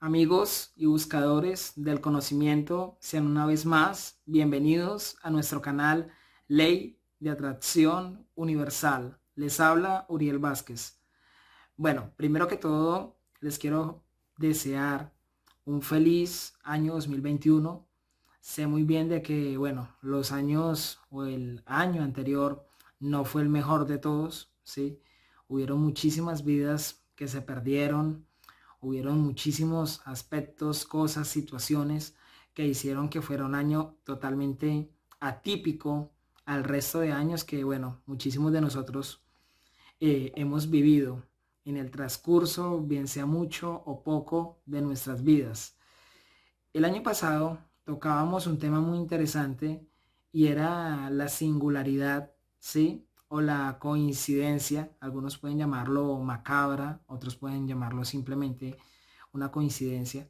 Amigos y buscadores del conocimiento, sean una vez más bienvenidos a nuestro canal Ley de Atracción Universal. Les habla Uriel Vázquez. Bueno, primero que todo, les quiero desear un feliz año 2021. Sé muy bien de que, bueno, los años o el año anterior no fue el mejor de todos, ¿sí? Hubieron muchísimas vidas que se perdieron. Hubieron muchísimos aspectos, cosas, situaciones que hicieron que fuera un año totalmente atípico al resto de años que, bueno, muchísimos de nosotros hemos vivido en el transcurso, bien sea mucho o poco, de nuestras vidas. El año pasado tocábamos un tema muy interesante y era la singularidad, ¿sí? O la coincidencia. Algunos pueden llamarlo macabra, otros pueden llamarlo simplemente una coincidencia.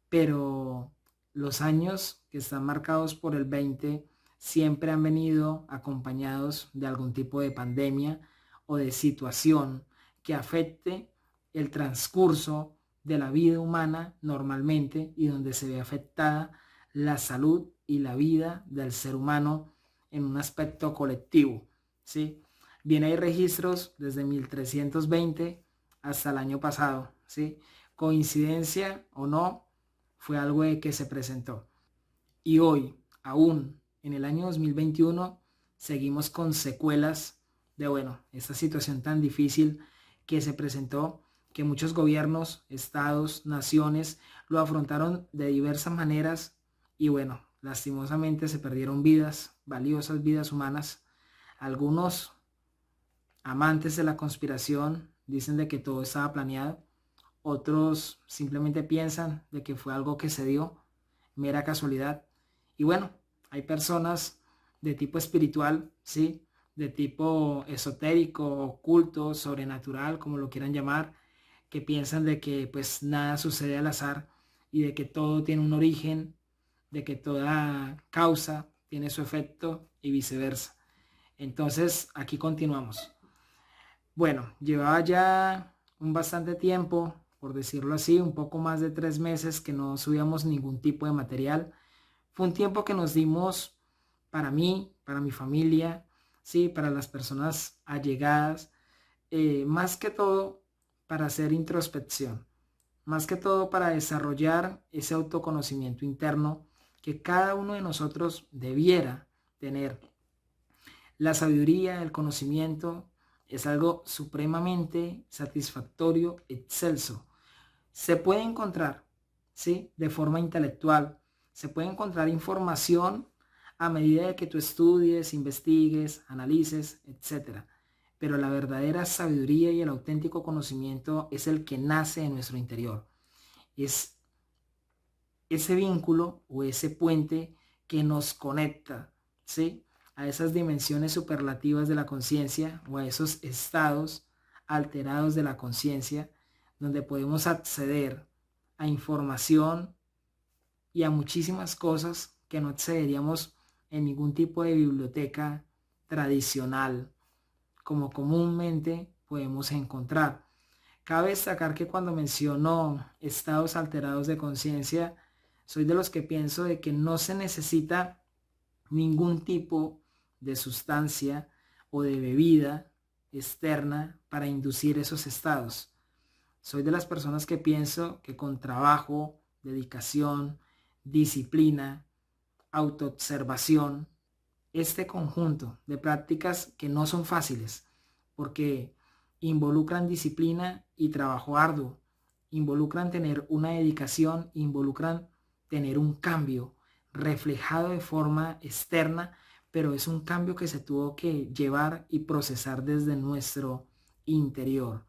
Pero los años que están marcados por el 20 siempre han venido acompañados de algún tipo de pandemia o de situación que afecte el transcurso de la vida humana normalmente y donde se ve afectada la salud y la vida del ser humano en un aspecto colectivo, ¿sí? Bien, hay registros desde 1320 hasta el año pasado, ¿sí? Coincidencia o no, fue algo que se presentó. Y hoy, aún en el año 2021, seguimos con secuelas de, bueno, esta situación tan difícil que se presentó, que muchos gobiernos, estados, naciones lo afrontaron de diversas maneras y, bueno, lastimosamente se perdieron vidas, valiosas vidas humanas. Algunos amantes de la conspiración dicen de que todo estaba planeado. Otros simplemente piensan de que fue algo que se dio, mera casualidad. Y bueno, hay personas de tipo espiritual, ¿sí? De tipo esotérico, oculto, sobrenatural, como lo quieran llamar, que piensan de que pues nada sucede al azar y de que todo tiene un origen, de que toda causa tiene su efecto y viceversa. Entonces, aquí continuamos. Bueno, llevaba ya un bastante tiempo, por decirlo así, un poco más de 3 meses que no subíamos ningún tipo de material. Fue un tiempo que nos dimos para mí, para mi familia, sí, para las personas allegadas, más que todo para hacer introspección, más que todo para desarrollar ese autoconocimiento interno que cada uno de nosotros debiera tener. La sabiduría, el conocimiento es algo supremamente satisfactorio, excelso. Se puede encontrar, ¿sí? De forma intelectual. Se puede encontrar información a medida de que tú estudies, investigues, analices, etcétera. Pero la verdadera sabiduría y el auténtico conocimiento es el que nace en nuestro interior. Es ese vínculo o ese puente que nos conecta, ¿sí? A esas dimensiones superlativas de la conciencia o a esos estados alterados de la conciencia donde podemos acceder a información y a muchísimas cosas que no accederíamos en ningún tipo de biblioteca tradicional como comúnmente podemos encontrar. Cabe destacar que cuando menciono estados alterados de conciencia, soy de los que pienso de que no se necesita ningún tipo de sustancia o de bebida externa para inducir esos estados. Soy de las personas que pienso que con trabajo, dedicación, disciplina, autoobservación, este conjunto de prácticas que no son fáciles porque involucran disciplina y trabajo arduo, involucran tener una dedicación, involucran tener un cambio reflejado de forma externa, pero es un cambio que se tuvo que llevar y procesar desde nuestro interior,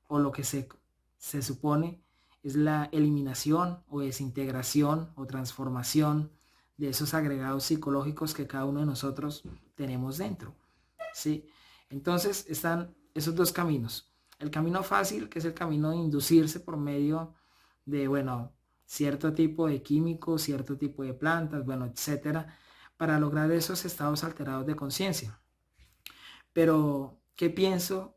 o lo que se supone es la eliminación o desintegración o transformación de esos agregados psicológicos que cada uno de nosotros tenemos dentro, ¿sí? Entonces están esos dos caminos. El camino fácil, que es el camino de inducirse por medio de, bueno, cierto tipo de químicos, cierto tipo de plantas, bueno, etcétera, para lograr esos estados alterados de conciencia. Pero, ¿qué pienso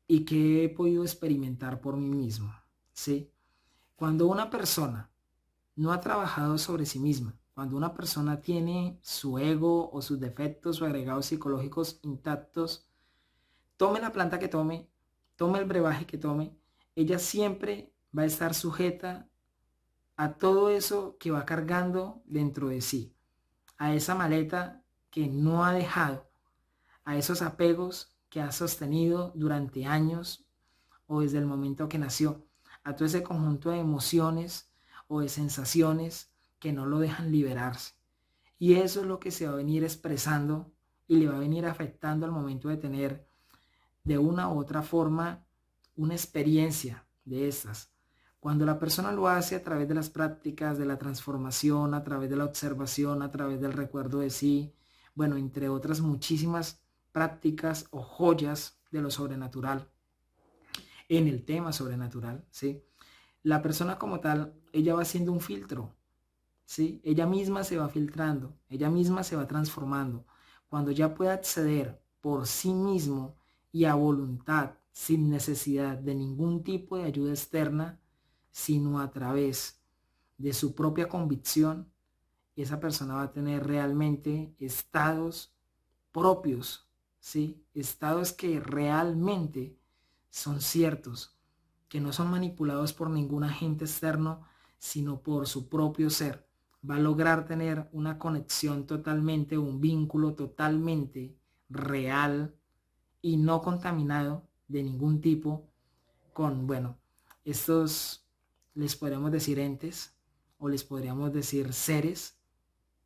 y qué he podido experimentar por mí mismo? ¿Sí? Cuando una persona no ha trabajado sobre sí misma, cuando una persona tiene su ego o sus defectos o agregados psicológicos intactos, tome la planta que tome el brebaje que tome, ella siempre va a estar sujeta a todo eso que va cargando dentro de sí, a esa maleta que no ha dejado, a esos apegos que ha sostenido durante años o desde el momento que nació, a todo ese conjunto de emociones o de sensaciones que no lo dejan liberarse. Y eso es lo que se va a venir expresando y le va a venir afectando al momento de tener de una u otra forma una experiencia de estas. Cuando la persona lo hace a través de las prácticas, de la transformación, a través de la observación, a través del recuerdo de sí, bueno, entre otras muchísimas prácticas o joyas de lo sobrenatural, en el tema sobrenatural, ¿sí? La persona como tal, ella va haciendo un filtro, ¿sí? Ella misma se va filtrando, ella misma se va transformando. Cuando ya puede acceder por sí mismo y a voluntad, sin necesidad de ningún tipo de ayuda externa, sino a través de su propia convicción, esa persona va a tener realmente estados propios, ¿sí? Estados que realmente son ciertos, que no son manipulados por ningún agente externo, sino por su propio ser. Va a lograr tener una conexión totalmente, un vínculo totalmente real y no contaminado de ningún tipo con, bueno, estos les podríamos decir entes o les podríamos decir seres,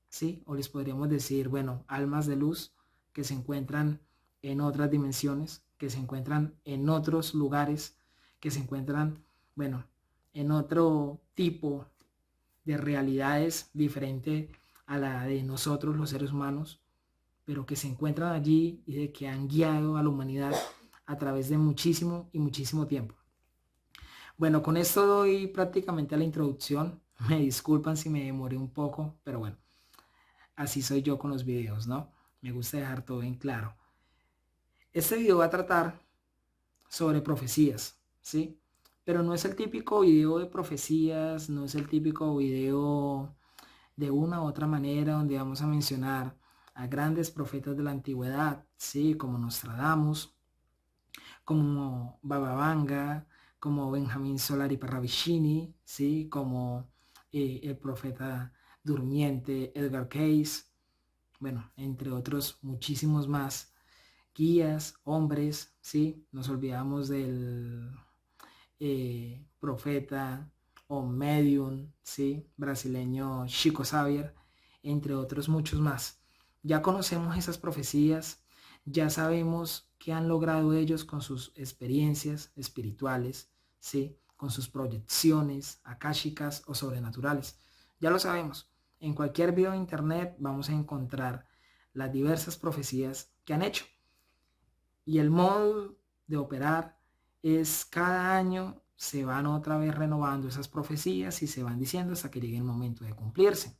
¿sí? O les podríamos decir, bueno, almas de luz que se encuentran en otras dimensiones, que se encuentran en otros lugares, que se encuentran, bueno, en otro tipo de realidades diferente a la de nosotros los seres humanos, pero que se encuentran allí y de que han guiado a la humanidad a través de muchísimo y muchísimo tiempo. Bueno, con esto doy prácticamente a la introducción. Me disculpan si me demoré un poco, pero bueno, así soy yo con los videos, ¿no? Me gusta dejar todo en claro. Este video va a tratar sobre profecías, ¿sí? Pero no es el típico video de profecías, no es el típico video de una u otra manera donde vamos a mencionar a grandes profetas de la antigüedad, ¿sí? Como Nostradamus, como Baba Vanga, como Benjamín Solari Parravicini, ¿sí? Como el profeta durmiente Edgar Cayce, bueno, entre otros muchísimos más guías, hombres, ¿sí? Nos olvidamos del profeta o medium, ¿sí? Brasileño Chico Xavier, entre otros muchos más. Ya conocemos esas profecías, ya sabemos qué han logrado ellos con sus experiencias espirituales, ¿sí? Con sus proyecciones akáshicas o sobrenaturales. Ya lo sabemos. En cualquier video de internet vamos a encontrar las diversas profecías que han hecho. Y el modo de operar es cada año se van otra vez renovando esas profecías y se van diciendo hasta que llegue el momento de cumplirse.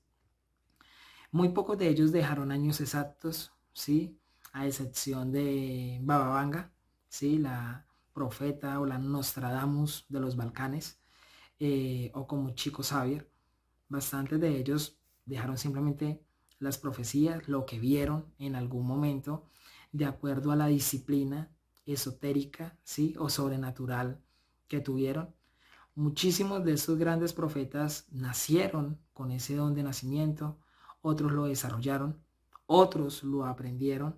Muy pocos de ellos dejaron años exactos, ¿sí? A excepción de Baba Vanga, ¿sí? La profeta o la Nostradamus de los Balcanes, o como Chico Xavier. Bastantes de ellos dejaron simplemente las profecías, lo que vieron en algún momento, de acuerdo a la disciplina esotérica, ¿sí? O sobrenatural que tuvieron. Muchísimos de estos grandes profetas nacieron con ese don de nacimiento, otros lo desarrollaron, otros lo aprendieron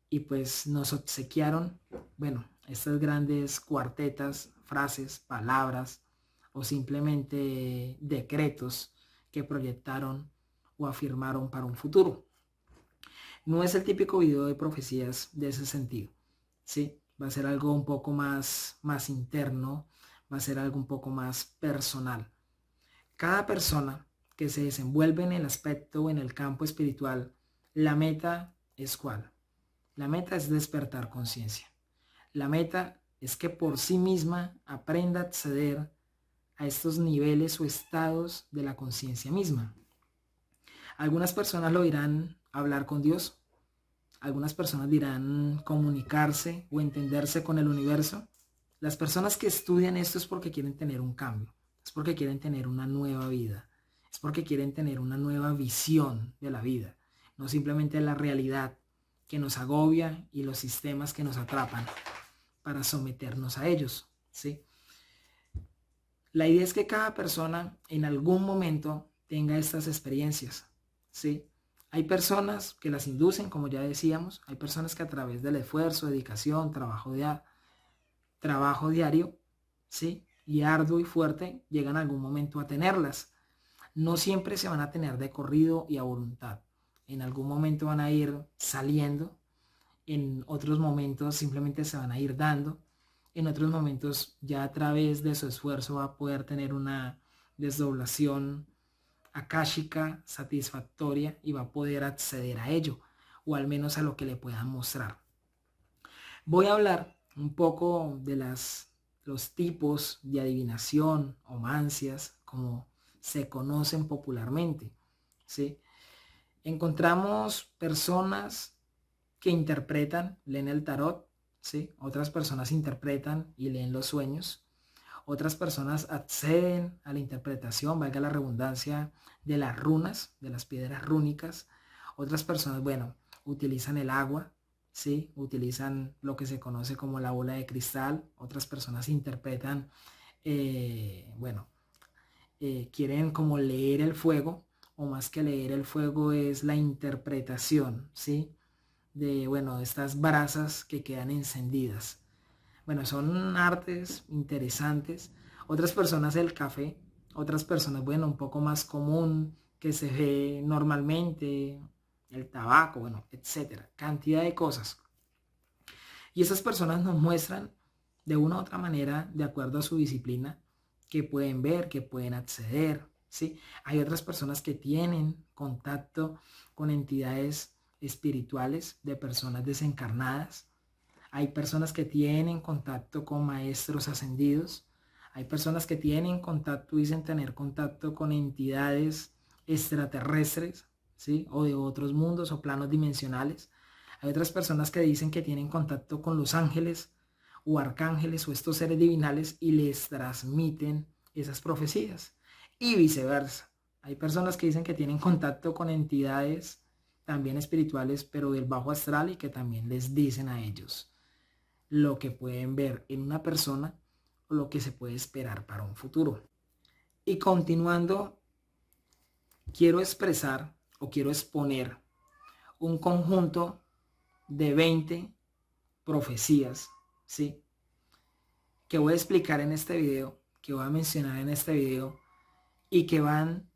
y pues nos obsequiaron, bueno, estas grandes cuartetas, frases, palabras o simplemente decretos que proyectaron o afirmaron para un futuro. No es el típico video de profecías de ese sentido, ¿sí? Va a ser algo un poco más interno, va a ser algo un poco más personal. Cada persona que se desenvuelve en el aspecto o en el campo espiritual, la meta es ¿cuál? La meta es despertar conciencia. La meta es que por sí misma aprenda a acceder a estos niveles o estados de la conciencia misma. Algunas personas lo dirán hablar con Dios. Algunas personas dirán comunicarse o entenderse con el universo. Las personas que estudian esto es porque quieren tener un cambio. Las porque quieren tener una nueva vida, es porque quieren tener una nueva visión de la vida, no simplemente la realidad que nos agobia y los sistemas que nos atrapan para someternos a ellos, ¿sí? La idea es que cada persona en algún momento tenga estas experiencias, ¿sí? Hay personas que las inducen, como ya decíamos, hay personas que a través del esfuerzo, dedicación, trabajo diario, ¿sí? Y arduo y fuerte, llegan a algún momento a tenerlas. No siempre se van a tener de corrido y a voluntad. En algún momento van a ir saliendo, en otros momentos simplemente se van a ir dando, en otros momentos ya a través de su esfuerzo va a poder tener una desdoblación akáshica satisfactoria y va a poder acceder a ello, o al menos a lo que le puedan mostrar. Voy a hablar un poco de los tipos de adivinación o mancias, como se conocen popularmente, ¿sí? Encontramos personas que interpretan, leen el tarot, ¿sí? Otras personas interpretan y leen los sueños. Otras personas acceden a la interpretación, valga la redundancia, de las runas, de las piedras rúnicas. Otras personas, bueno, utilizan el agua, ¿sí? Utilizan lo que se conoce como la bola de cristal. Otras personas interpretan, bueno, quieren como leer el fuego, o más que leer el fuego es la interpretación, ¿sí? De, bueno, estas brasas que quedan encendidas. Bueno, son artes interesantes. Otras personas el café, otras personas, bueno, un poco más común que se ve normalmente, el tabaco, bueno, etcétera. Cantidad de cosas. Y esas personas nos muestran de una u otra manera, de acuerdo a su disciplina, que pueden ver, que pueden acceder, ¿sí? Hay otras personas que tienen contacto con entidades espirituales de personas desencarnadas. Hay personas que tienen contacto con maestros ascendidos. Hay personas que tienen contacto, dicen tener contacto con entidades extraterrestres, ¿sí? O de otros mundos o planos dimensionales. Hay otras personas que dicen que tienen contacto con los ángeles o arcángeles o estos seres divinales y les transmiten esas profecías. Y viceversa. Hay personas que dicen que tienen contacto con entidades también espirituales, pero del bajo astral, y que también les dicen a ellos lo que pueden ver en una persona o lo que se puede esperar para un futuro. Y continuando, quiero expresar o quiero exponer un conjunto de 20 profecías, ¿sí? Que voy a explicar en este video, que voy a mencionar en este video, y que van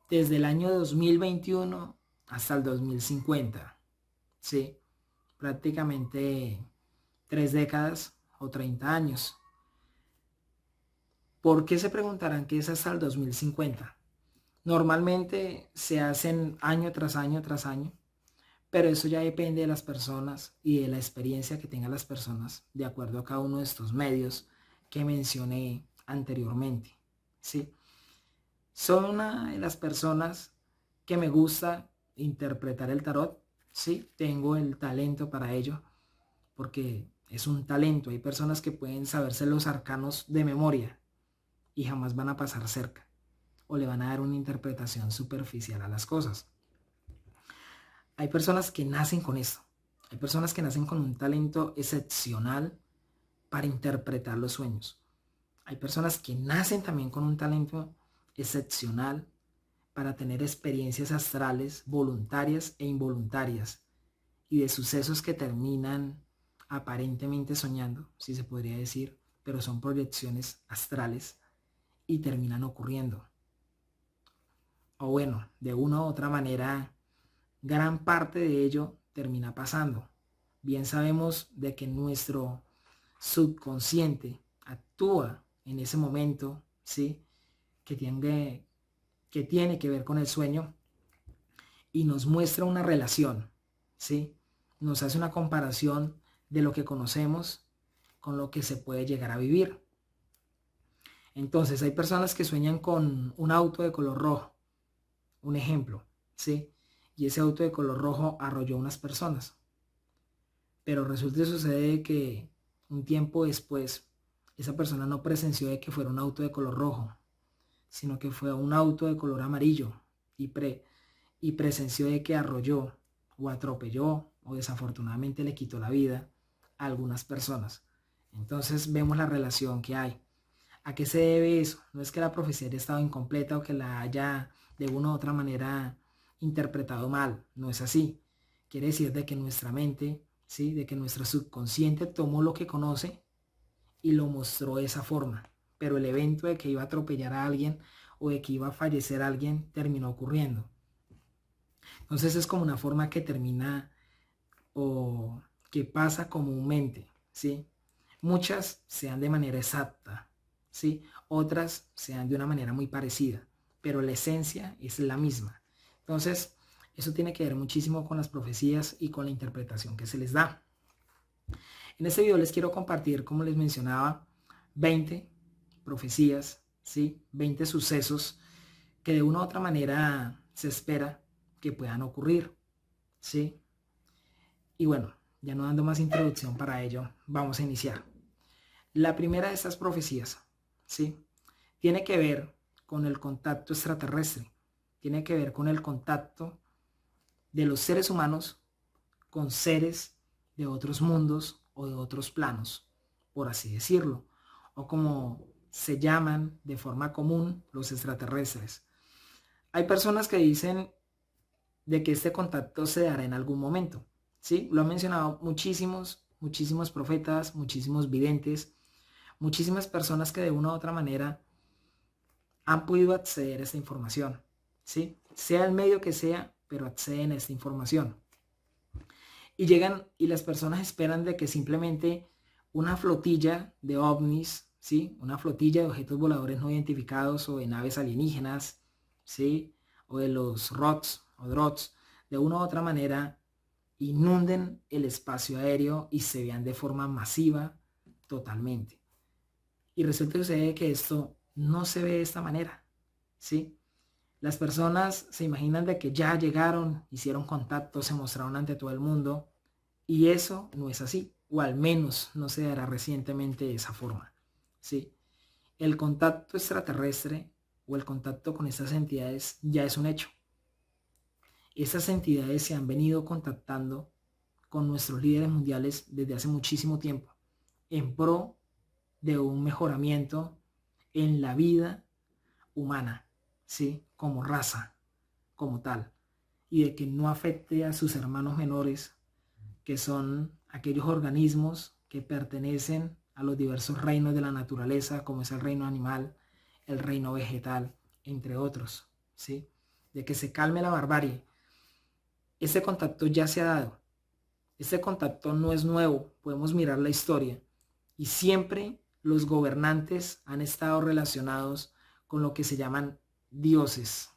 desde el año 2021 hasta el 2050, ¿sí? Prácticamente 3 décadas o 30 años. ¿Por qué se preguntarán que es hasta el 2050? Normalmente se hacen año tras año tras año, pero eso ya depende de las personas y de la experiencia que tengan las personas de acuerdo a cada uno de estos medios que mencioné anteriormente, ¿sí? Soy una de las personas que me gusta interpretar el tarot, ¿sí? Tengo el talento para ello, porque es un talento. Hay personas que pueden saberse los arcanos de memoria y jamás van a pasar cerca, o le van a dar una interpretación superficial a las cosas. Hay personas que nacen con esto. Hay personas que nacen con un talento excepcional para interpretar los sueños. Hay personas que nacen también con un talento excepcional para tener experiencias astrales voluntarias e involuntarias y de sucesos que terminan aparentemente soñando, si se podría decir, pero son proyecciones astrales y terminan ocurriendo. O bueno, de una u otra manera, gran parte de ello termina pasando. Bien sabemos de que nuestro subconsciente actúa en ese momento, ¿sí? Que tiene que ver con el sueño y nos muestra una relación, ¿sí? Nos hace una comparación de lo que conocemos con lo que se puede llegar a vivir. Entonces hay personas que sueñan con un auto de color rojo, un ejemplo, ¿sí? Y ese auto de color rojo arrolló a unas personas. Pero resulta y sucede que un tiempo después esa persona no presenció de que fuera un auto de color rojo, sino que fue un auto de color amarillo y, y presenció de que arrolló o atropelló o desafortunadamente le quitó la vida a algunas personas. Entonces vemos la relación que hay. ¿A qué se debe eso? No es que la profecía haya estado incompleta o que la haya de una u otra manera interpretado mal, no es así. Quiere decir de que nuestra mente, ¿sí? De que nuestro subconsciente tomó lo que conoce y lo mostró de esa forma. Pero el evento de que iba a atropellar a alguien o de que iba a fallecer a alguien terminó ocurriendo. Entonces es como una forma que termina o que pasa comúnmente, ¿sí? Muchas se dan de manera exacta, ¿sí? Otras se dan de una manera muy parecida, pero la esencia es la misma. Entonces, eso tiene que ver muchísimo con las profecías y con la interpretación que se les da. En este video les quiero compartir, como les mencionaba, 20 profecías, ¿sí? 20 sucesos que de una u otra manera se espera que puedan ocurrir, ¿sí? Y bueno, ya no dando más introducción para ello, vamos a iniciar. La primera de estas profecías, ¿sí? Tiene que ver con el contacto extraterrestre, tiene que ver con el contacto de los seres humanos con seres de otros mundos o de otros planos, por así decirlo, o como se llaman de forma común los extraterrestres. Hay personas que dicen de que este contacto se dará en algún momento, ¿sí? Lo han mencionado muchísimos profetas, muchísimos videntes, muchísimas personas que de una u otra manera han podido acceder a esta información, ¿sí? Sea el medio que sea, pero acceden a esta información. Y llegan y las personas esperan de que simplemente una flotilla de ovnis, ¿sí? Una flotilla de objetos voladores no identificados o de naves alienígenas, ¿sí? O de los ROTS o DROTS, de una u otra manera inunden el espacio aéreo y se vean de forma masiva totalmente. Y resulta que esto no se ve de esta manera, ¿sí? Las personas se imaginan de que ya llegaron, hicieron contacto, se mostraron ante todo el mundo y eso no es así, o al menos no se dará recientemente de esa forma, ¿sí? El contacto extraterrestre o el contacto con estas entidades ya es un hecho. Estas entidades se han venido contactando con nuestros líderes mundiales desde hace muchísimo tiempo en pro de un mejoramiento en la vida humana, ¿sí? Como raza, como tal, y de que no afecte a sus hermanos menores, que son aquellos organismos que pertenecen a los diversos reinos de la naturaleza, como es el reino animal, el reino vegetal, entre otros, ¿sí? De que se calme la barbarie. Ese contacto ya se ha dado. Este contacto no es nuevo, podemos mirar la historia. Y siempre los gobernantes han estado relacionados con lo que se llaman dioses.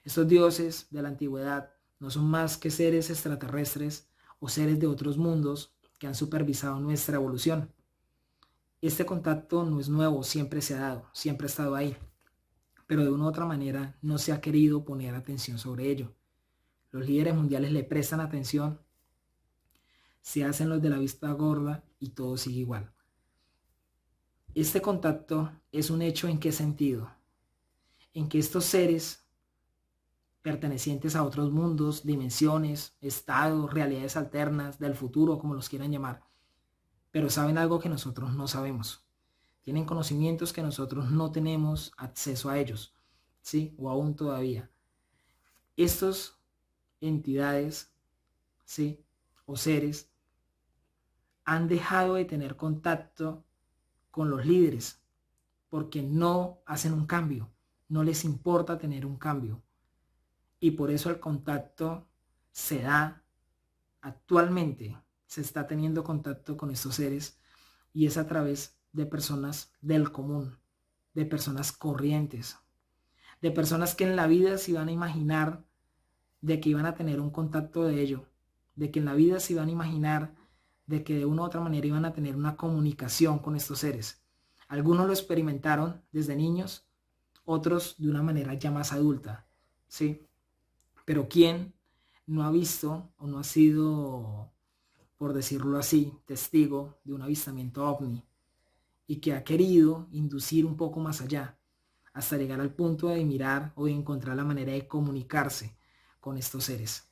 Estos dioses de la antigüedad no son más que seres extraterrestres o seres de otros mundos que han supervisado nuestra evolución. Este contacto no es nuevo, siempre se ha dado, siempre ha estado ahí, pero de una u otra manera no se ha querido poner atención sobre ello. Los líderes mundiales le prestan atención, se hacen los de la vista gorda y todo sigue igual. Este contacto es un hecho. ¿En qué sentido? En que estos seres pertenecientes a otros mundos, dimensiones, estados, realidades alternas, del futuro, como los quieran llamar, pero saben algo que nosotros no sabemos. Tienen conocimientos que nosotros no tenemos acceso a ellos, ¿sí? O aún todavía. Estos entidades, ¿sí? O seres han dejado de tener contacto con los líderes porque no hacen un cambio, no les importa tener un cambio. Y por eso el contacto se da actualmente, se está teniendo contacto con estos seres y es a través de personas del común, de personas corrientes, de personas que en la vida se iban a imaginar de que iban a tener un contacto de ello, de que en la vida se iban a imaginar de que de una u otra manera iban a tener una comunicación con estos seres. Algunos lo experimentaron desde niños, otros de una manera ya más adulta, ¿sí? Pero ¿quién no ha visto o no ha sido, por decirlo así, testigo de un avistamiento ovni? y que ha querido inducir un poco más allá, hasta llegar al punto de mirar o de encontrar la manera de comunicarse con estos seres.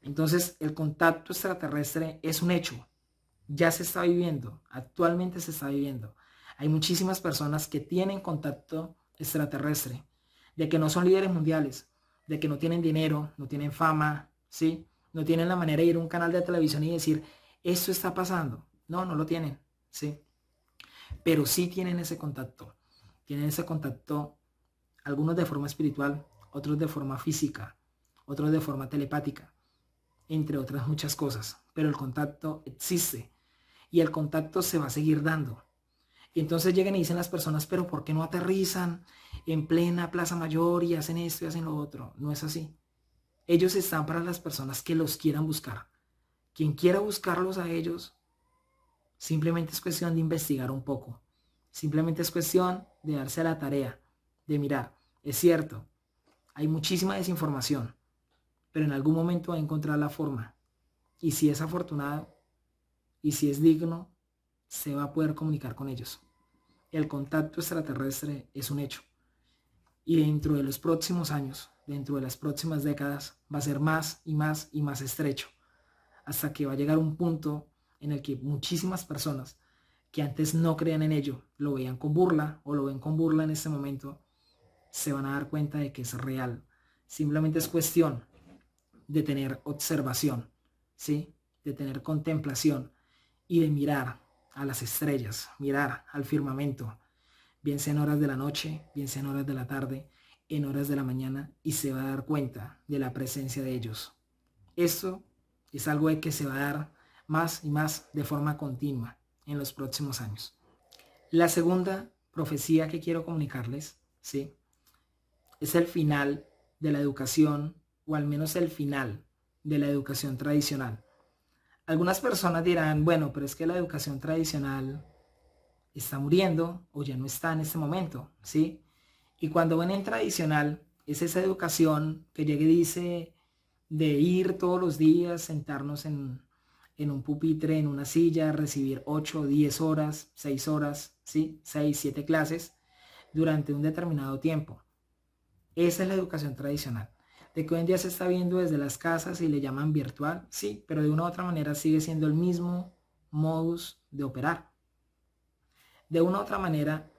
Entonces, el contacto extraterrestre es un hecho, ya se está viviendo, actualmente se está viviendo. Hay muchísimas personas que tienen contacto extraterrestre, de que no son líderes mundiales, de que no tienen dinero, no tienen fama, ¿sí? No tienen la manera de ir a un canal de televisión y decir, esto está pasando. No, no lo tienen, ¿sí? Pero sí tienen ese contacto. Tienen ese contacto, algunos de forma espiritual, otros de forma física, otros de forma telepática, entre otras muchas cosas. Pero el contacto existe y el contacto se va a seguir dando. Y entonces llegan y dicen las personas, pero ¿por qué no aterrizan en plena Plaza Mayor y hacen esto y hacen lo otro? No es así. Ellos están para las personas que los quieran buscar. Quien quiera buscarlos a ellos, simplemente es cuestión de investigar un poco. Simplemente es cuestión de darse a la tarea, de mirar. Es cierto, hay muchísima desinformación, pero en algún momento va a encontrar la forma. Y si es afortunado y si es digno, se va a poder comunicar con ellos. El contacto extraterrestre es un hecho. Y dentro de los próximos años, dentro de las próximas décadas, va a ser más y más y más estrecho. Hasta que va a llegar un punto en el que muchísimas personas que antes no creían en ello, lo veían con burla o lo ven con burla en este momento, se van a dar cuenta de que es real. Simplemente es cuestión de tener observación, ¿sí? De tener contemplación y de mirar a las estrellas, mirar al firmamento, bien sea en horas de la noche, bien sea en horas de la tarde, en horas de la mañana, y se va a dar cuenta de la presencia de ellos. Esto es algo de que se va a dar más y más de forma continua en los próximos años. La segunda profecía que quiero comunicarles, ¿sí? Es el final de la educación, o al menos el final de la educación tradicional. Algunas personas dirán, bueno, pero es que la educación tradicional está muriendo o ya no está en este momento, ¿sí? Y cuando ven en tradicional, es esa educación que llega y dice de ir todos los días, sentarnos en un pupitre, en una silla, recibir 8, 10 horas, 6 horas, ¿sí? 6, 7 clases durante un determinado tiempo. Esa es la educación tradicional. De que hoy en día se está viendo desde las casas y le llaman virtual, sí, pero de una u otra manera sigue siendo el mismo modus de operar. De una u otra manera,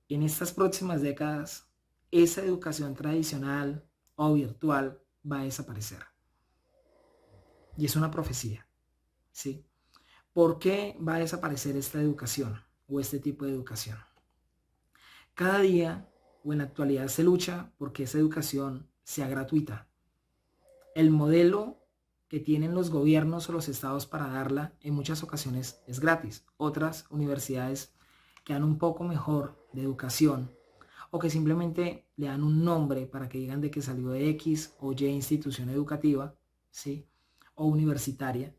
en estas próximas décadas, esa educación tradicional o virtual va a desaparecer. Y es una profecía, ¿sí? ¿Por qué va a desaparecer esta educación o este tipo de educación? Cada día o en la actualidad se lucha porque esa educación sea gratuita. El modelo que tienen los gobiernos o los estados para darla en muchas ocasiones es gratis. Otras universidades que dan un poco mejor de educación o que simplemente le dan un nombre para que digan de que salió de X o Y institución educativa, ¿sí? O universitaria,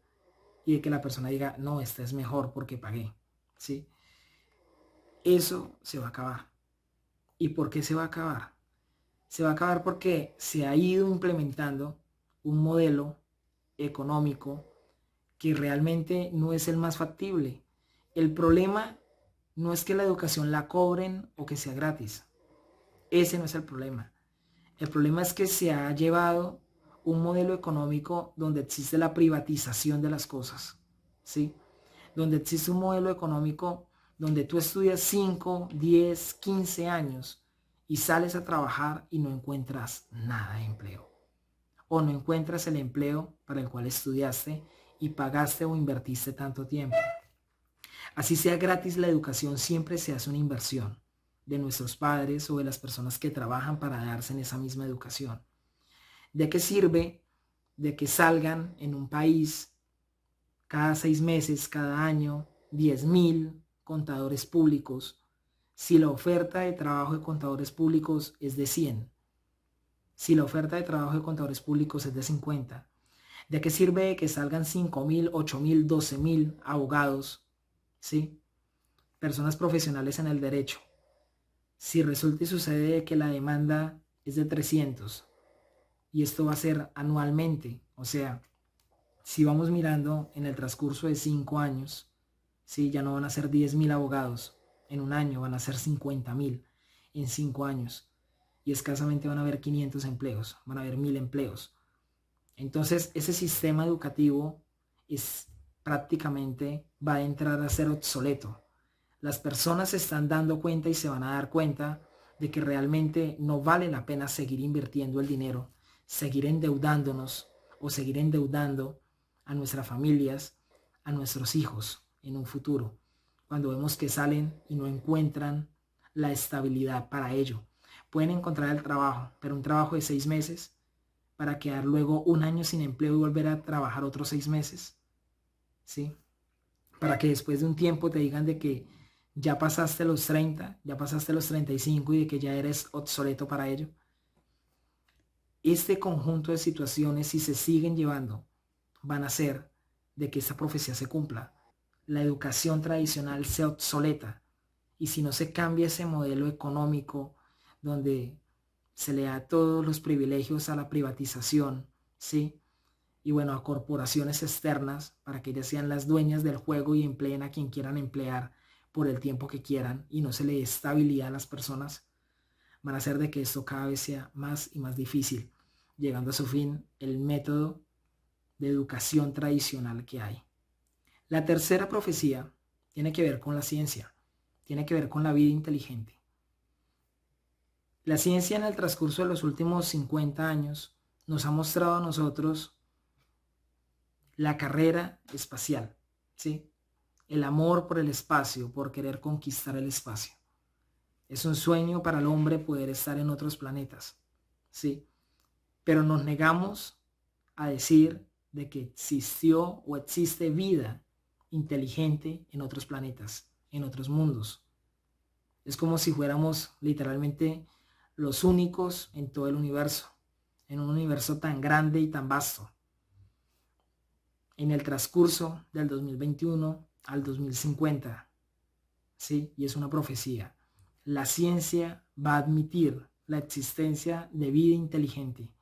y de que la persona diga, no, esta es mejor porque pagué, ¿sí? Eso se va a acabar. ¿Y por qué se va a acabar? Se va a acabar porque se ha ido implementando un modelo económico que realmente no es el más factible. El problema no es que la educación la cobren o que sea gratis. Ese no es el problema. El problema es que se ha llevado un modelo económico donde existe la privatización de las cosas, ¿sí? Donde existe un modelo económico donde tú estudias 5, 10, 15 años y sales a trabajar y no encuentras nada de empleo. O no encuentras el empleo para el cual estudiaste y pagaste o invertiste tanto tiempo. Así sea gratis, la educación siempre se hace una inversión de nuestros padres o de las personas que trabajan para darse en esa misma educación. ¿De qué sirve de que salgan en un país cada 6 meses, cada año, 10.000 contadores públicos si la oferta de trabajo de contadores públicos es de 100? Si la oferta de trabajo de contadores públicos es de 50, ¿de qué sirve que salgan 5.000, 8.000, 12.000 abogados, ¿sí? Personas profesionales en el derecho? Si resulta y sucede que la demanda es de 300 y esto va a ser anualmente, o sea, si vamos mirando en el transcurso de 5 años, ¿sí? Ya no van a ser 10.000 abogados en un año, van a ser 50.000 en 5 años. Y escasamente van a haber 500 empleos, van a haber 1.000 empleos. Entonces, ese sistema educativo es prácticamente va a entrar a ser obsoleto. Las personas se están dando cuenta y se van a dar cuenta de que realmente no vale la pena seguir invirtiendo el dinero, seguir endeudándonos o seguir endeudando a nuestras familias, a nuestros hijos en un futuro, cuando vemos que salen y no encuentran la estabilidad para ello. Pueden encontrar el trabajo, pero un trabajo de 6 meses para quedar luego un año sin empleo y volver a trabajar otros 6 meses, ¿sí? Para que después de un tiempo te digan de que ya pasaste los 30, ya pasaste los 35 y de que ya eres obsoleto para ello. Este conjunto de situaciones, si se siguen llevando, van a hacer de que esta profecía se cumpla. La educación tradicional sea obsoleta. Y si no se cambia ese modelo económico donde se le da todos los privilegios a la privatización, ¿sí? Y bueno, a corporaciones externas para que ellas sean las dueñas del juego y empleen a quien quieran emplear por el tiempo que quieran y no se le dé estabilidad a las personas, van a hacer de que esto cada vez sea más y más difícil, llegando a su fin el método de educación tradicional que hay. La tercera profecía tiene que ver con la ciencia, tiene que ver con la vida inteligente. La ciencia en el transcurso de los últimos 50 años nos ha mostrado a nosotros la carrera espacial, ¿sí? El amor por el espacio, por querer conquistar el espacio. Es un sueño para el hombre poder estar en otros planetas, ¿sí? Pero nos negamos a decir de que existió o existe vida inteligente en otros planetas, en otros mundos. Es como si fuéramos literalmente los únicos en todo el universo, en un universo tan grande y tan vasto. En el transcurso del 2021 al 2050, ¿sí? Y es una profecía. La ciencia va a admitir la existencia de vida inteligente.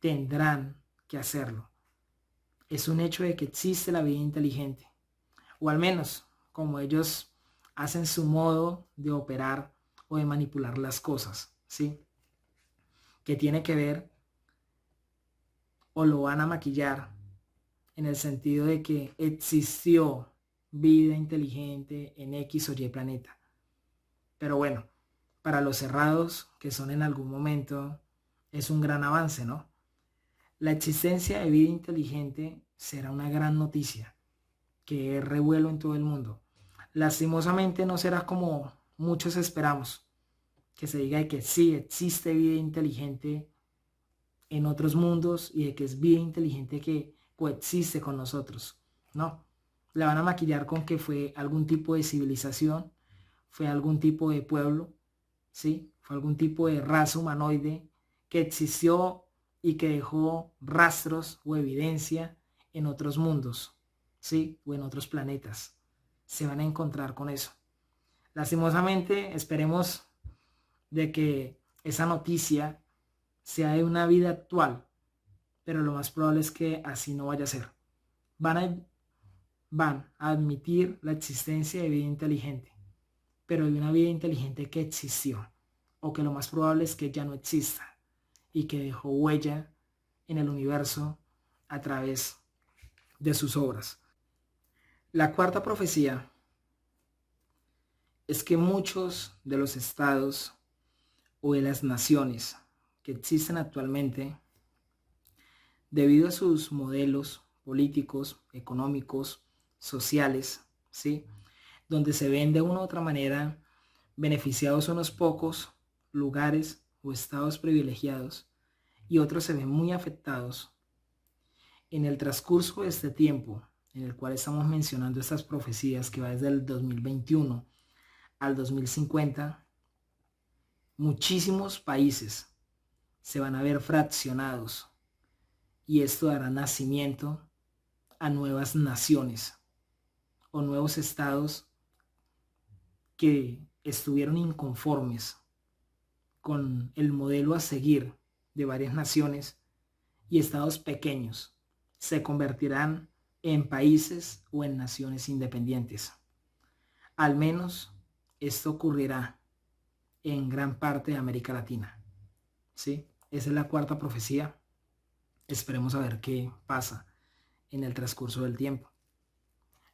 Tendrán que hacerlo. Es un hecho de que existe la vida inteligente. O al menos, como ellos hacen su modo de operar o de manipular las cosas, ¿sí? Que tiene que ver o lo van a maquillar en el sentido de que existió vida inteligente en X o Y planeta. Pero bueno, para los cerrados, que son en algún momento, es un gran avance, ¿no? La existencia de vida inteligente será una gran noticia, que es revuelo en todo el mundo. Lastimosamente no será como muchos esperamos, que se diga de que sí existe vida inteligente en otros mundos y de que es vida inteligente que coexiste con nosotros. No, la van a maquillar con que fue algún tipo de civilización, fue algún tipo de pueblo, ¿sí? Fue algún tipo de raza humanoide que existió y que dejó rastros o evidencia en otros mundos, ¿sí? O en otros planetas. Se van a encontrar con eso. Lastimosamente, esperemos de que esa noticia sea de una vida actual, pero lo más probable es que así no vaya a ser. Van a admitir la existencia de vida inteligente, pero de una vida inteligente que existió, o que lo más probable es que ya no exista, y que dejó huella en el universo a través de sus obras. La cuarta profecía es que muchos de los estados o de las naciones que existen actualmente, debido a sus modelos políticos, económicos, sociales, ¿sí? Donde se ven de una u otra manera beneficiados unos pocos lugares o estados privilegiados y otros se ven muy afectados. En el transcurso de este tiempo en el cual estamos mencionando estas profecías que va desde el 2021 al 2050, muchísimos países se van a ver fraccionados y esto dará nacimiento a nuevas naciones o nuevos estados que estuvieron inconformes con el modelo a seguir de varias naciones, y estados pequeños se convertirán en países o en naciones independientes. Al menos esto ocurrirá en gran parte de América Latina. ¿Sí? Esa es la cuarta profecía. Esperemos a ver qué pasa en el transcurso del tiempo.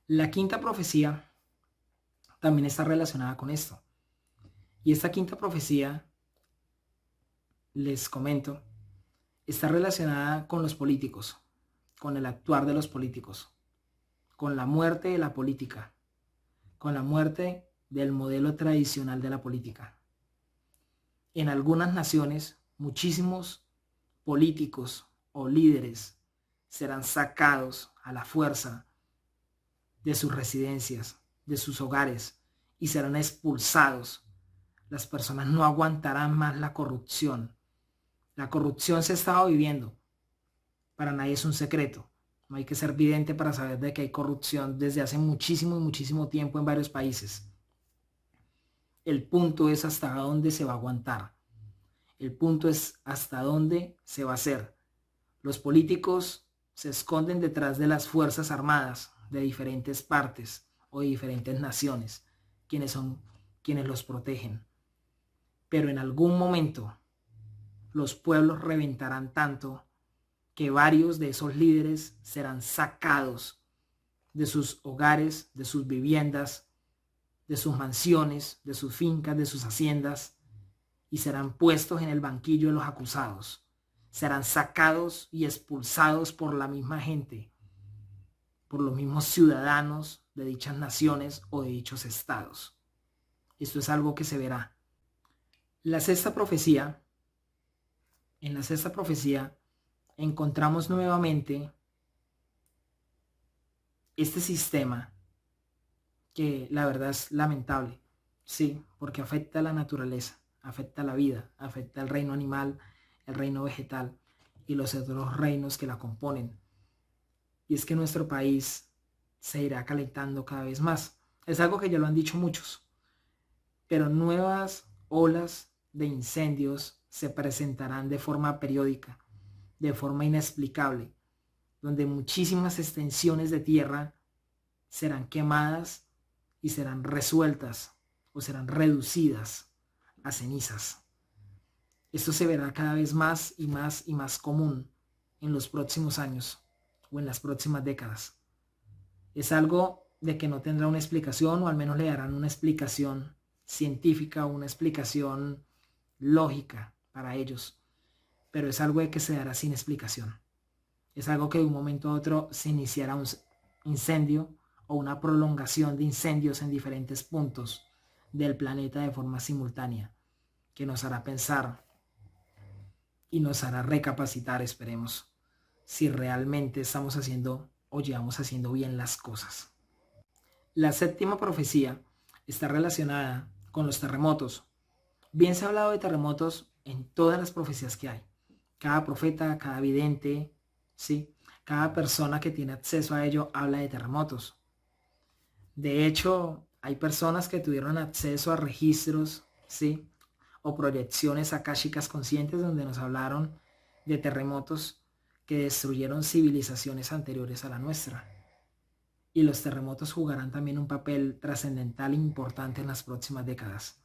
La quinta profecía también está relacionada con esto. Y esta quinta profecía, les comento, está relacionada con los políticos, con el actuar de los políticos, con la muerte de la política, con la muerte del modelo tradicional de la política. En algunas naciones, muchísimos políticos o líderes serán sacados a la fuerza de sus residencias, de sus hogares, y serán expulsados. Las personas no aguantarán más la corrupción. La corrupción se estaba viviendo. Para nadie es un secreto. No hay que ser vidente para saber de que hay corrupción desde hace muchísimo y muchísimo tiempo en varios países. El punto es hasta dónde se va a aguantar. El punto es hasta dónde se va a hacer. Los políticos se esconden detrás de las fuerzas armadas de diferentes partes o de diferentes naciones, quienes son quienes los protegen. Pero en algún momento los pueblos reventarán tanto que varios de esos líderes serán sacados de sus hogares, de sus viviendas, de sus mansiones, de sus fincas, de sus haciendas, y serán puestos en el banquillo de los acusados. Serán sacados y expulsados por la misma gente, por los mismos ciudadanos de dichas naciones o de dichos estados. Esto es algo que se verá. En la sexta profecía encontramos nuevamente este sistema que la verdad es lamentable, sí, porque afecta a la naturaleza, afecta a la vida, afecta al reino animal, el reino vegetal y los otros reinos que la componen. Y es que nuestro país se irá calentando cada vez más. Es algo que ya lo han dicho muchos, pero nuevas olas de incendios se presentarán de forma periódica, de forma inexplicable, donde muchísimas extensiones de tierra serán quemadas y serán resueltas o serán reducidas a cenizas. Esto se verá cada vez más y más y más común en los próximos años o en las próximas décadas. Es algo de que no tendrá una explicación, o al menos le darán una explicación científica o una explicación lógica para ellos, pero es algo de que se dará sin explicación. Es algo que de un momento a otro se iniciará un incendio o una prolongación de incendios en diferentes puntos del planeta de forma simultánea, que nos hará pensar y nos hará recapacitar, esperemos, si realmente estamos haciendo o llevamos haciendo bien las cosas. La séptima profecía está relacionada con los terremotos. Bien se ha hablado de terremotos en todas las profecías que hay. Cada profeta, cada vidente, ¿sí? Cada persona que tiene acceso a ello habla de terremotos. De hecho, hay personas que tuvieron acceso a registros, ¿sí? O proyecciones akáshicas conscientes donde nos hablaron de terremotos que destruyeron civilizaciones anteriores a la nuestra. Y los terremotos jugarán también un papel trascendental e importante en las próximas décadas.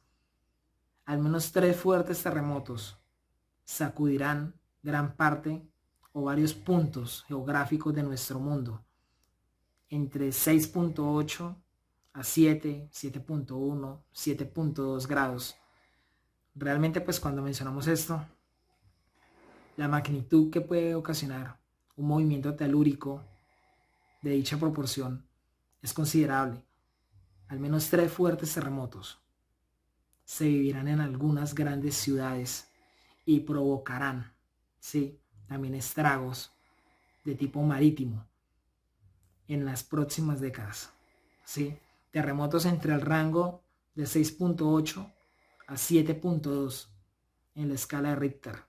Al menos 3 fuertes terremotos sacudirán gran parte o varios puntos geográficos de nuestro mundo, entre 6.8 a 7, 7.1, 7.2 grados. Realmente, pues cuando mencionamos esto, la magnitud que puede ocasionar un movimiento telúrico de dicha proporción es considerable. Al menos 3 fuertes terremotos se vivirán en algunas grandes ciudades y provocarán, sí, también estragos de tipo marítimo en las próximas décadas, sí. Terremotos entre el rango de 6.8 a 7.2 en la escala de Richter.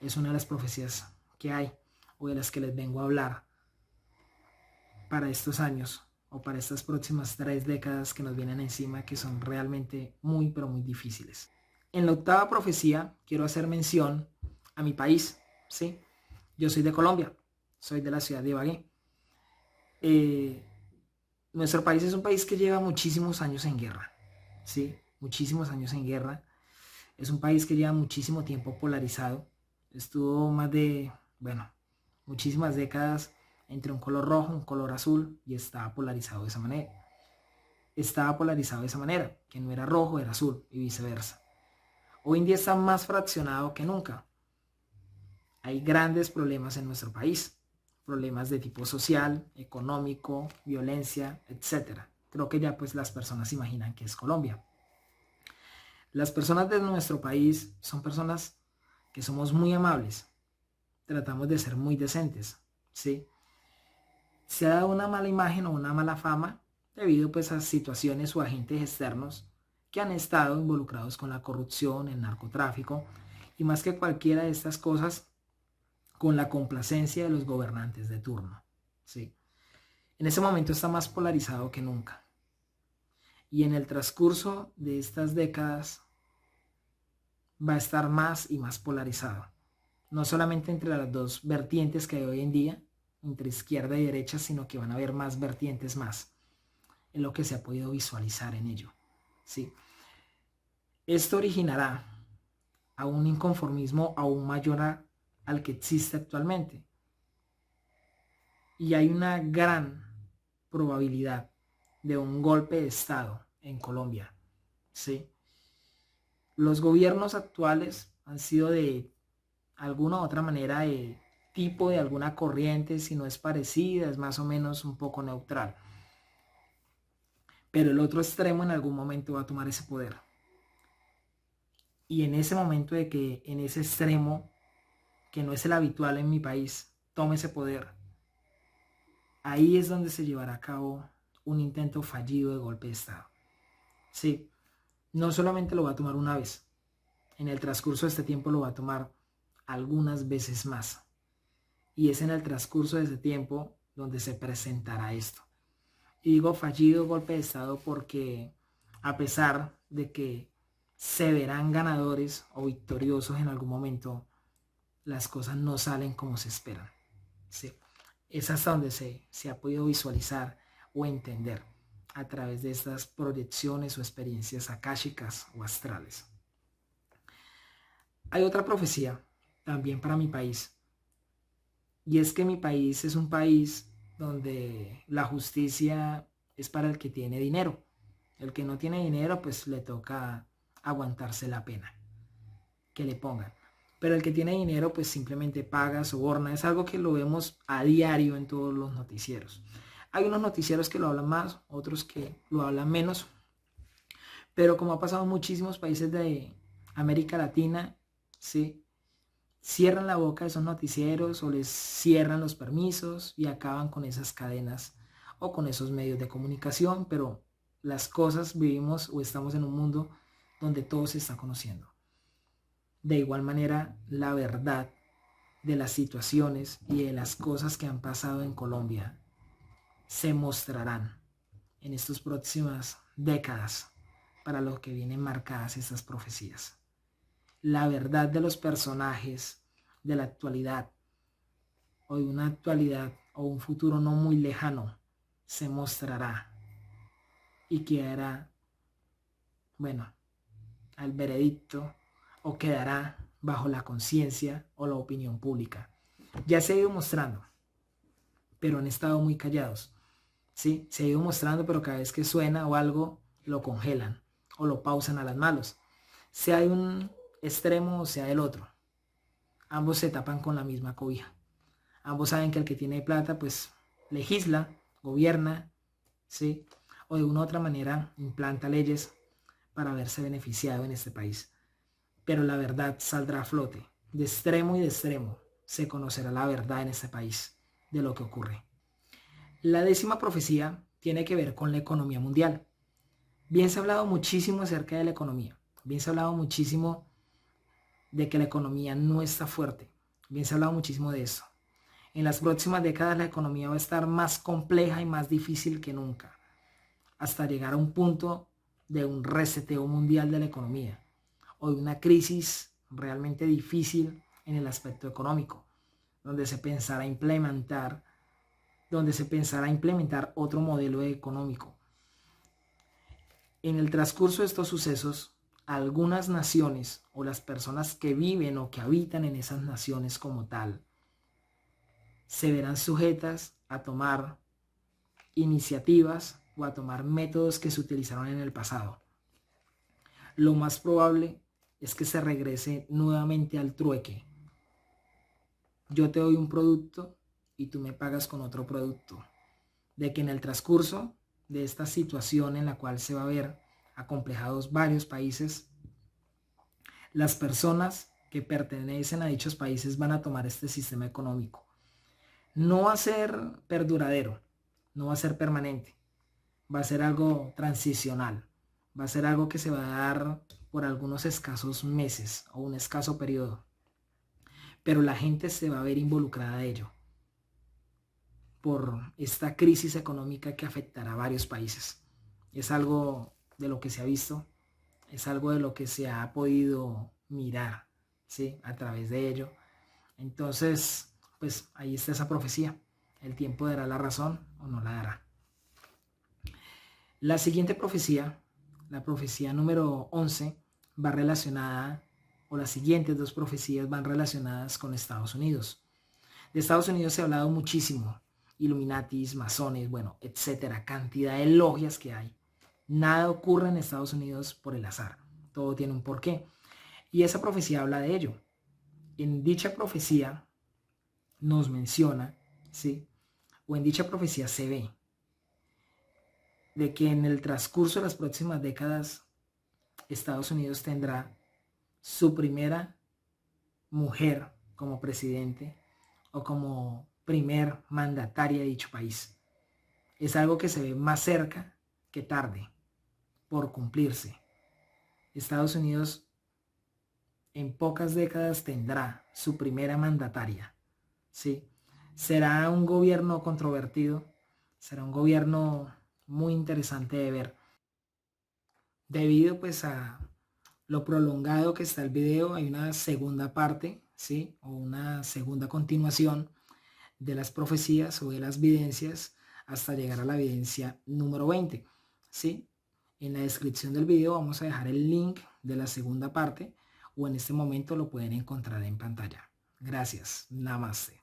Es una de las profecías que hay o de las que les vengo a hablar para estos años o para estas próximas 3 décadas que nos vienen encima, que son realmente muy pero muy difíciles. En la octava profecía quiero hacer mención a mi país, ¿sí? Yo soy de Colombia, soy de la ciudad de Ibagué. Eh, Nuestro país es un país que lleva muchísimos años en guerra, ¿sí? Muchísimos años en guerra. Es un país que lleva muchísimo tiempo polarizado. Estuvo más de, bueno, muchísimas décadas entre un color rojo, un color azul y estaba polarizado de esa manera. Estaba polarizado de esa manera, que no era rojo, era azul y viceversa. Hoy en día está más fraccionado que nunca. Hay grandes problemas en nuestro país, problemas de tipo social, económico, violencia, etcétera. Creo que ya pues las personas imaginan que es Colombia. Las personas de nuestro país son personas que somos muy amables, tratamos de ser muy decentes, ¿sí? Se ha dado una mala imagen o una mala fama debido pues a situaciones o agentes externos que han estado involucrados con la corrupción, el narcotráfico y más que cualquiera de estas cosas con la complacencia de los gobernantes de turno, ¿sí? En ese momento está más polarizado que nunca. Y en el transcurso de estas décadas va a estar más y más polarizado. No solamente entre las dos vertientes que hay hoy en día, entre izquierda y derecha, sino que van a haber más vertientes más. Es lo que se ha podido visualizar en ello, ¿sí? Esto originará a un inconformismo aún mayor al que existe actualmente. Y hay una gran probabilidad de un golpe de Estado en Colombia, ¿sí? Los gobiernos actuales han sido de alguna u otra manera de tipo de alguna corriente, si no es parecida, es más o menos un poco neutral. Pero el otro extremo en algún momento va a tomar ese poder. Y en ese momento de que en ese extremo, que no es el habitual en mi país, tome ese poder, ahí es donde se llevará a cabo un intento fallido de golpe de Estado. Sí, no solamente lo va a tomar una vez, en el transcurso de este tiempo lo va a tomar algunas veces más. Y es en el transcurso de ese tiempo donde se presentará esto. Y digo fallido golpe de Estado porque a pesar de que se verán ganadores o victoriosos en algún momento, las cosas no salen como se esperan. Sí. Es hasta donde se ha podido visualizar o entender a través de estas proyecciones o experiencias akáshicas o astrales. Hay otra profecía también para mi país, y es que mi país es un país donde la justicia es para el que tiene dinero. El que no tiene dinero, pues le toca aguantarse la pena que le pongan. Pero el que tiene dinero, pues simplemente paga, soborna. Es algo que lo vemos a diario en todos los noticieros. Hay unos noticieros que lo hablan más, otros que lo hablan menos. Pero como ha pasado en muchísimos países de América Latina, ¿sí? Cierran la boca a esos noticieros o les cierran los permisos y acaban con esas cadenas o con esos medios de comunicación, pero las cosas vivimos o estamos en un mundo donde todo se está conociendo. De igual manera, la verdad de las situaciones y de las cosas que han pasado en Colombia se mostrarán en estas próximas décadas para lo que vienen marcadas estas profecías. La verdad de los personajes de la actualidad o de una actualidad o un futuro no muy lejano se mostrará y quedará, bueno, al veredicto o quedará bajo la conciencia o la opinión pública. Ya se ha ido mostrando, pero han estado muy callados, ¿sí? Se ha ido mostrando, pero cada vez que suena o algo, lo congelan o lo pausan a las manos. Sea de un extremo o sea del otro. Ambos se tapan con la misma cobija. Ambos saben que el que tiene plata, pues legisla, gobierna, ¿sí? O de una u otra manera implanta leyes para verse beneficiado en este país. Pero la verdad saldrá a flote. De extremo y de extremo se conocerá la verdad en este país de lo que ocurre. La 10ª profecía tiene que ver con la economía mundial. Bien se ha hablado muchísimo acerca de la economía. Bien se ha hablado muchísimo de que la economía no está fuerte. Bien se ha hablado muchísimo de eso. En las próximas décadas la economía va a estar más compleja y más difícil que nunca, hasta llegar a un punto de un reseteo mundial de la economía o de una crisis realmente difícil en el aspecto económico, donde se pensará implementar donde se pensará implementar otro modelo económico. En el transcurso de estos sucesos, algunas naciones o las personas que viven o que habitan en esas naciones como tal, se verán sujetas a tomar iniciativas o a tomar métodos que se utilizaron en el pasado. Lo más probable es que se regrese nuevamente al trueque. Yo te doy un producto y tú me pagas con otro producto. De que en el transcurso de esta situación en la cual se va a ver acomplejados varios países, las personas que pertenecen a dichos países van a tomar este sistema económico. No va a ser perduradero, no va a ser permanente, va a ser algo transicional, va a ser algo que se va a dar por algunos escasos meses o un escaso periodo, pero la gente se va a ver involucrada a ello por esta crisis económica que afectará a varios países. Es algo de lo que se ha visto, es algo de lo que se ha podido mirar, ¿sí? A través de ello. Entonces, pues ahí está esa profecía. El tiempo dará la razón o no la dará. La siguiente profecía, la profecía número 11, va relacionada, o las siguientes dos profecías van relacionadas con Estados Unidos. De Estados Unidos se ha hablado muchísimo. Illuminatis, masones, bueno, etcétera, cantidad de logias que hay. Nada ocurre en Estados Unidos por el azar, todo tiene un porqué. Y esa profecía habla de ello. En dicha profecía nos menciona, ¿sí? O en dicha profecía se ve de que en el transcurso de las próximas décadas Estados Unidos tendrá su primera mujer como presidente o como primer mandataria de dicho país. Es algo que se ve más cerca que tarde por cumplirse. Estados Unidos en pocas décadas tendrá su primera mandataria, ¿sí? Será un gobierno controvertido, será un gobierno muy interesante de ver. Debido pues a lo prolongado que está el video, hay una segunda parte, ¿sí? O una segunda continuación de las profecías o de las videncias hasta llegar a la videncia número 20, ¿sí? En la descripción del video vamos a dejar el link de la segunda parte o en este momento lo pueden encontrar en pantalla. Gracias. Namaste.